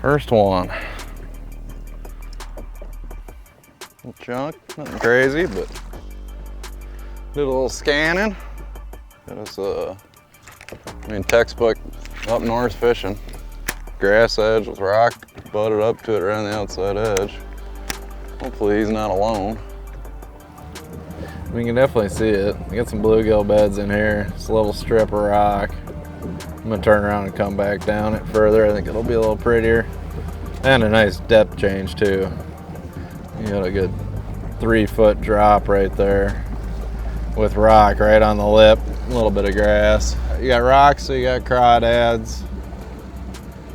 First one. Little chunk, nothing crazy, but did a little scanning. It was textbook up north fishing. Grass edge with rock butted up to it right on the outside edge. Hopefully he's not alone. We can definitely see it. We got some bluegill beds in here. It's a little strip of rock. I'm gonna turn around and come back down it further. I think it'll be a little prettier. And a nice depth change too. You got a good 3-foot drop right there with rock right on the lip, a little bit of grass. You got rocks, so you got crawdads.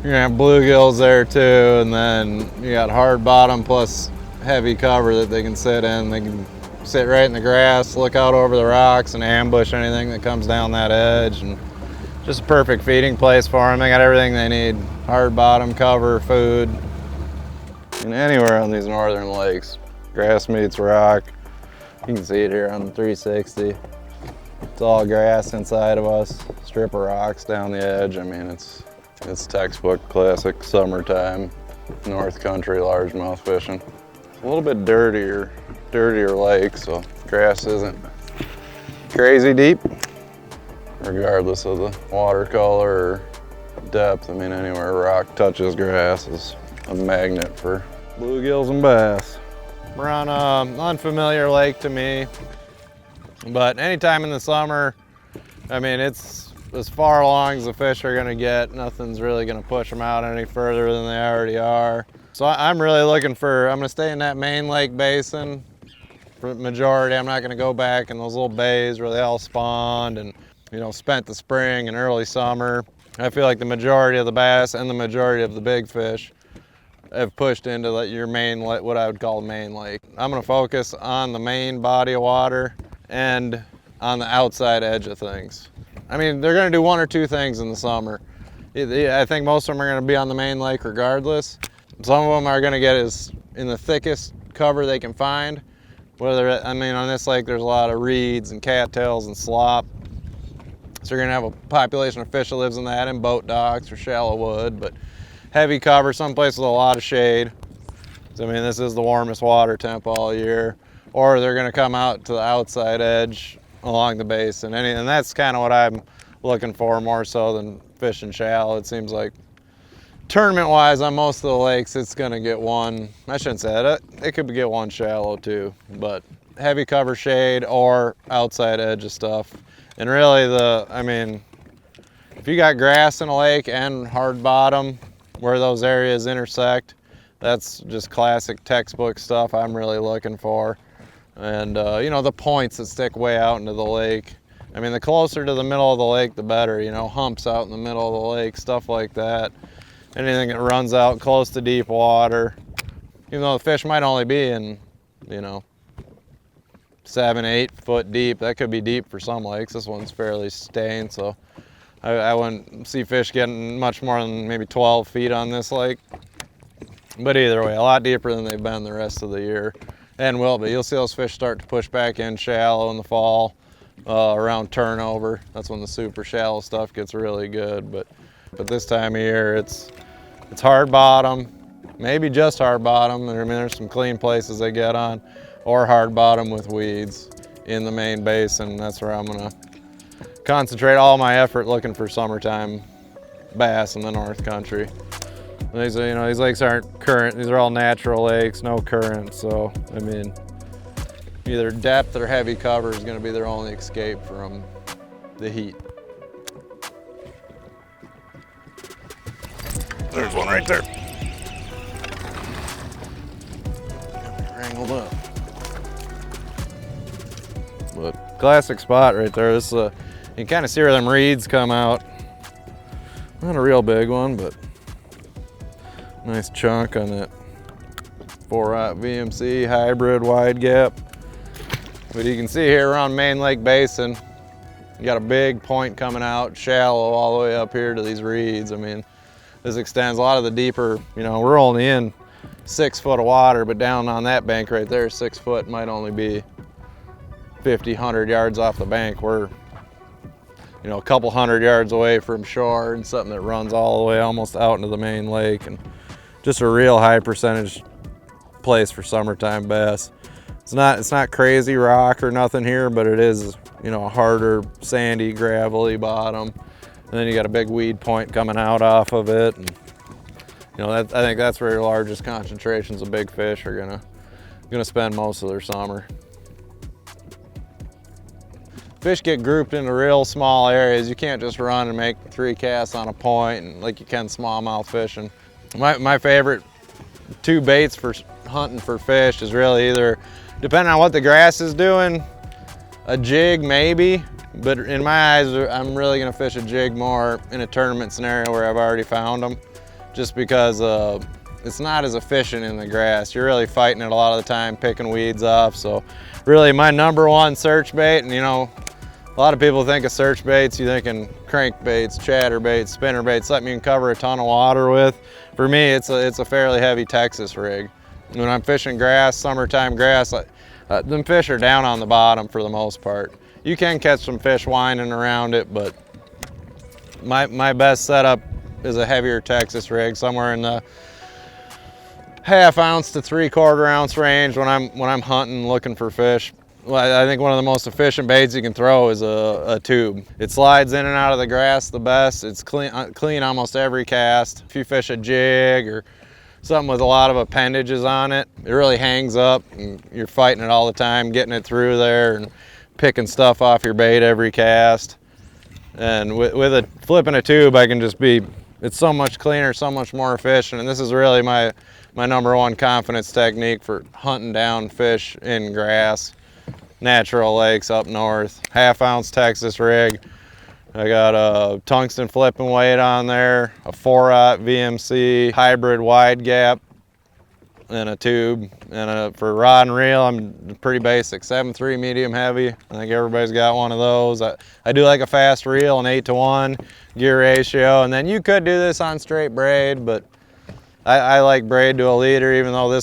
You're gonna have bluegills there too, and then you got hard bottom plus heavy cover that they can sit in. They can sit right in the grass, look out over the rocks and ambush anything that comes down that edge. And just a perfect feeding place for them. They got everything they need. Hard bottom, cover, food. And anywhere on these northern lakes, grass meets rock. You can see it here on the 360. It's all grass inside of us, strip of rocks down the edge. I mean, it's textbook classic summertime, North Country largemouth fishing. It's a little bit dirtier lake, so grass isn't crazy deep, regardless of the water color or depth. I mean, anywhere rock touches grass is a magnet for bluegills and bass. We're on an unfamiliar lake to me, but anytime in the summer, I mean, it's as far along as the fish are gonna get. Nothing's really gonna push them out any further than they already are. So I'm really looking for, I'm gonna stay in that main lake basin for the majority. I'm not gonna go back in those little bays where they all spawned and, you know, spent the spring and early summer. I feel like the majority of the bass and the majority of the big fish have pushed into your main, what I would call the main lake. I'm gonna focus on the main body of water and on the outside edge of things. I mean, they're gonna do one or two things in the summer. I think most of them are gonna be on the main lake regardless. Some of them are gonna get as in the thickest cover they can find. I mean, on this lake, there's a lot of reeds and cattails and slop. So you're gonna have a population of fish that lives in that, in boat docks or shallow wood, but heavy cover, someplace with a lot of shade. So, I mean, this is the warmest water temp all year. Or they're gonna come out to the outside edge along the basin. And that's kind of what I'm looking for more so than fishing shallow. It seems like tournament-wise on most of the lakes, it's gonna get one, I shouldn't say that, it could get one shallow too, but heavy cover shade or outside edge of stuff. And really I mean, if you got grass in a lake and hard bottom, where those areas intersect, that's just classic textbook stuff I'm really looking for. And you know, the points that stick way out into the lake. I mean, the closer to the middle of the lake, the better, you know, humps out in the middle of the lake, stuff like that. Anything that runs out close to deep water, even though the fish might only be in, you know, 7, 8 foot deep. That could be deep for some lakes. This one's fairly stained, so I wouldn't see fish getting much more than maybe 12 feet on this lake. But either way, a lot deeper than they've been the rest of the year, and will be. You'll see those fish start to push back in shallow in the fall, around turnover. That's when the super shallow stuff gets really good. But this time of year, it's hard bottom, maybe just hard bottom. I mean, there's some clean places they get on, or hard bottom with weeds in the main basin. That's where I'm gonna concentrate all my effort looking for summertime bass in the North Country. These lakes aren't current. These are all natural lakes, no current. So, I mean, either depth or heavy cover is gonna be their only escape from the heat. There's one right there. Wrangled up. But classic spot right there. This you can kind of see where them reeds come out. Not a real big one, but nice chunk on that 4-aught VMC hybrid wide gap. But you can see here around Main Lake Basin, you got a big point coming out, shallow all the way up here to these reeds. I mean, this extends a lot of the deeper, you know, we're only in 6 foot of water, but down on that bank right there, 6 foot might only be 50, 100 yards off the bank. We're, you know, a couple 100 yards away from shore and something that runs all the way almost out into the main lake. And just a real high percentage place for summertime bass. It's not crazy rock or nothing here, but it is, you know, a harder, sandy, gravelly bottom. And then you got a big weed point coming out off of it. And, you know, I think that's where your largest concentrations of big fish are gonna spend most of their summer. Fish get grouped into real small areas. You can't just run and make 3 casts on a point and like you can smallmouth fishing. My favorite 2 baits for hunting for fish is really either, depending on what the grass is doing, a jig maybe, but in my eyes, I'm really gonna fish a jig more in a tournament scenario where I've already found them, just because it's not as efficient in the grass. You're really fighting it a lot of the time, picking weeds off. So really my #1 search bait, and you know, a lot of people think of search baits, you're thinking crankbaits, chatterbaits, spinner baits, something you can cover a ton of water with. For me, it's a fairly heavy Texas rig. When I'm fishing grass, summertime grass, them fish are down on the bottom for the most part. You can catch some fish winding around it, but my best setup is a heavier Texas rig, somewhere in the 1/2 ounce to 3/4 ounce range when I'm hunting, looking for fish. Well, I think one of the most efficient baits you can throw is a tube. It slides in and out of the grass the best. It's clean almost every cast. If you fish a jig or something with a lot of appendages on it, it really hangs up and you're fighting it all the time, getting it through there and picking stuff off your bait every cast. And with flipping a tube, I can just it's so much cleaner, so much more efficient. And this is really my #1 confidence technique for hunting down fish in grass. Natural lakes up north, 1/2 ounce Texas rig. I got a tungsten flipping weight on there, a 4/0 VMC hybrid wide gap, and a tube. And for rod and reel, I'm pretty basic, 7.3 medium heavy. I think everybody's got one of those. I do like a fast reel, an 8-to-1 gear ratio. And then you could do this on straight braid, but I like braid to a leader, even though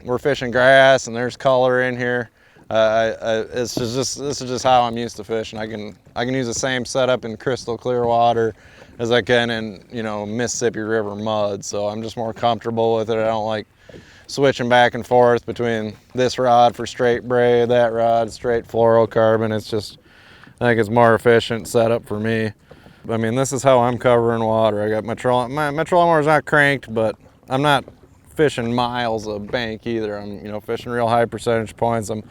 we're fishing grass and there's color in here. This is just how I'm used to fishing. I can use the same setup in crystal clear water as I can in, you know, Mississippi River mud. So I'm just more comfortable with it. I don't like switching back and forth between this rod for straight braid, that rod straight fluorocarbon. It's just, I think it's more efficient setup for me. I mean, this is how I'm covering water. I got my trolling mower's not cranked, but I'm not fishing miles of bank either. I'm, you know, fishing real high percentage points. I'm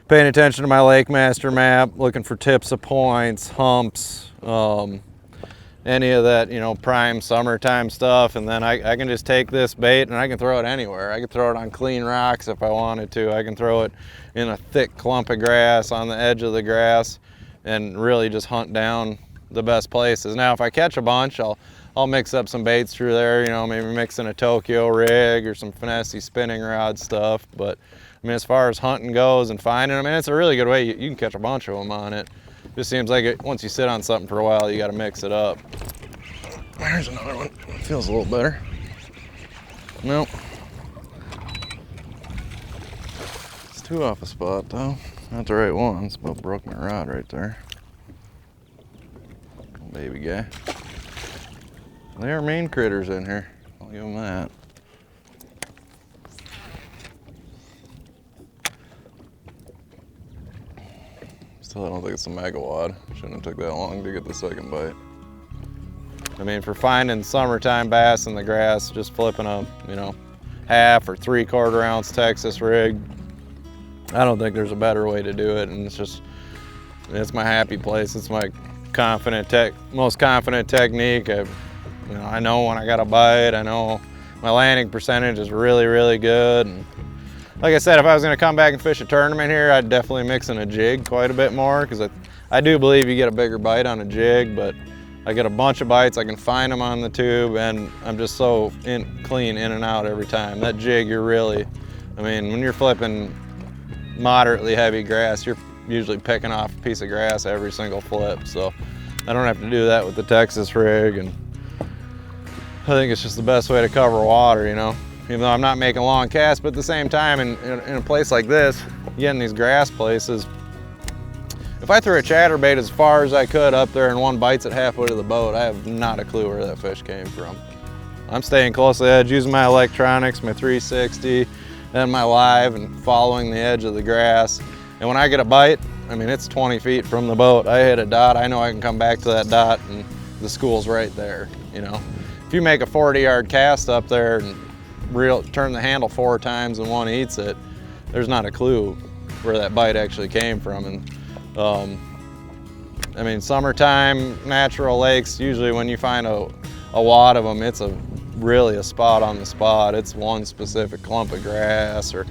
paying attention to my Lake Master map, looking for tips of points, humps, any of that, you know, prime summertime stuff. And then I can just take this bait and I can throw it anywhere. I can throw it on clean rocks if I wanted to. I can throw it in a thick clump of grass on the edge of the grass and really just hunt down the best places. Now, if I catch a bunch, I'll mix up some baits through there, you know, maybe mix in a Tokyo rig or some finessey spinning rod stuff. But I mean, as far as hunting goes and finding them, I mean, it's a really good way. You can catch a bunch of them on it. Just seems like once you sit on something for a while, you got to mix it up. There's another one. Feels a little better. Nope. It's 2 off a spot though. Not the right ones, but broke my rod right there. Baby guy. There are mean critters in here. I'll give them that. Still, I don't think it's a megawad. Shouldn't have took that long to get the second bite. I mean, for finding summertime bass in the grass, just flipping a, you know, 1/2 or 3/4 ounce Texas rig, I don't think there's a better way to do it. And it's my happy place. It's my most confident technique. I know when I got a bite. I know my landing percentage is really, really good. And like I said, if I was going to come back and fish a tournament here, I'd definitely mix in a jig quite a bit more, because I do believe you get a bigger bite on a jig, but I get a bunch of bites. I can find them on the tube, and I'm just so clean in and out every time. That jig, I mean, when you're flipping moderately heavy grass, you're usually picking off a piece of grass every single flip. So I don't have to do that with the Texas rig, and I think it's just the best way to cover water, you know. Even though I'm not making long casts, but at the same time, in a place like this, you get in these grass places, if I threw a chatterbait as far as I could up there and one bites it halfway to the boat, I have not a clue where that fish came from. I'm staying close to the edge, using my electronics, my 360, and my live, and following the edge of the grass. And when I get a bite, I mean, it's 20 feet from the boat. I hit a dot, I know I can come back to that dot, and the school's right there, you know. If you make a 40-yard cast up there and turn the handle 4 times and one eats it, there's not a clue where that bite actually came from. And I mean, summertime, natural lakes, usually when you find a wad of them, it's really a spot on the spot. It's one specific clump of grass or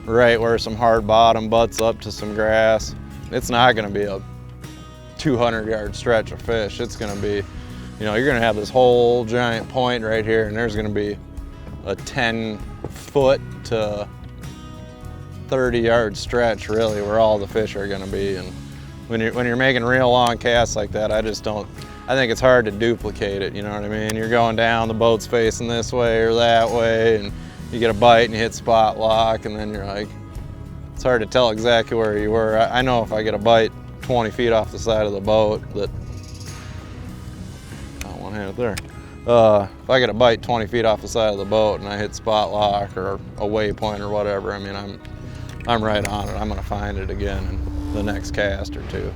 right where some hard bottom butts up to some grass. It's not gonna be a 200-yard stretch of fish. It's gonna be, you know, you're gonna have this whole giant point right here, and there's gonna be a 10-foot to 30-yard stretch really where all the fish are gonna be. And when you're making real long casts like that, I think it's hard to duplicate it, you know what I mean? You're going down, the boat's facing this way or that way, and you get a bite and you hit spot lock, and then you're like, it's hard to tell exactly where you were. I know if I get a bite 20 feet off the side of the boat that, oh, one hand there. If I get a bite 20 feet off the side of the boat and I hit spot lock or a waypoint or whatever, I mean, I'm right on it. I'm gonna find it again in the next cast or two.